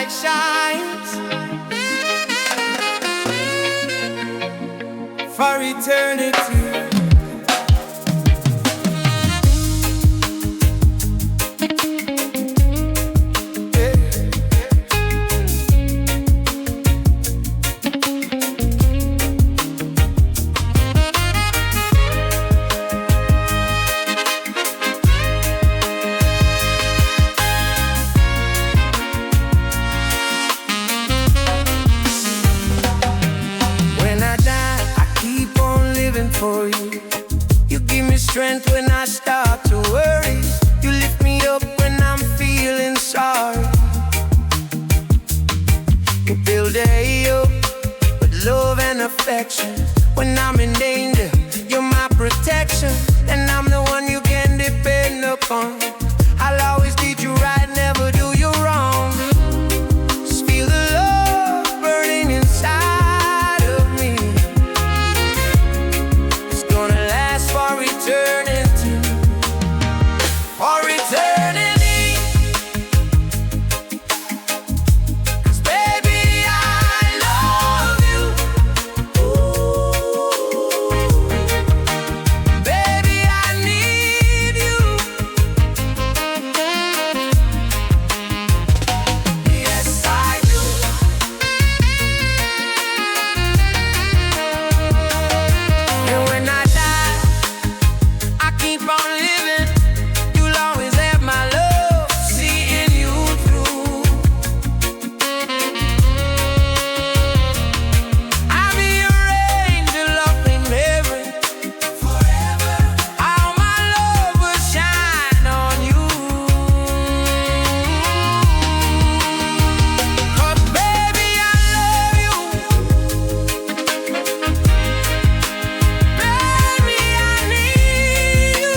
light shines for eternity. For you, you give me strength when I start to worry. You lift me up when I'm feeling sorry. You build a up with love and affection. When I'm in danger, you're my protection, and I'm the one you can depend upon. I'll always lead you right, never do you wrong. Just feel the love burning inside of me. For eternity, for eternity. 'Cause baby, I love you. Ooh, baby, I need you. Yes, I do. And when I die, keep on living, you'll always have my love, seeing you through. I'll be your angel up in heaven forever. All my love will shine on you. 'Cause baby, I love you. Baby, I need you.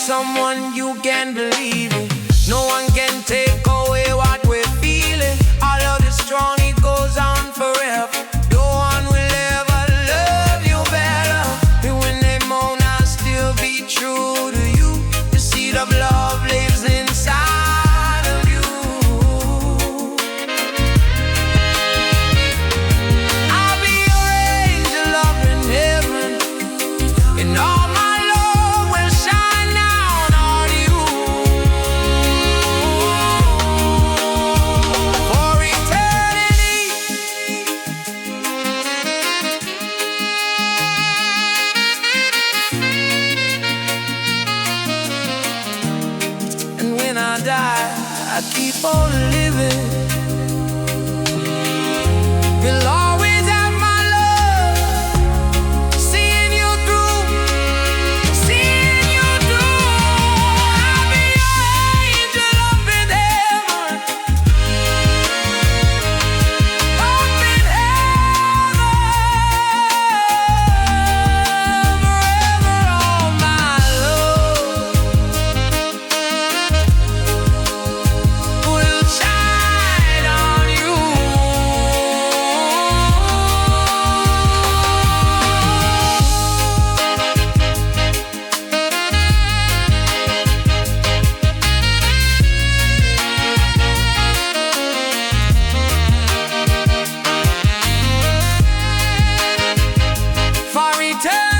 Someone you can believe in. No one can take away what we're feeling. Our love is strong, it goes on forever. No one will ever love you better. And when they moan, I'll still be true to you. The seed of love lives inside of you. I'll be your angel up in heaven, and all my I die, I keep on living. You'll always have my love, seeing you through, seeing you through. I'll be your angel up in heaven, up in heaven, forever all my love will shine on you. For eternity.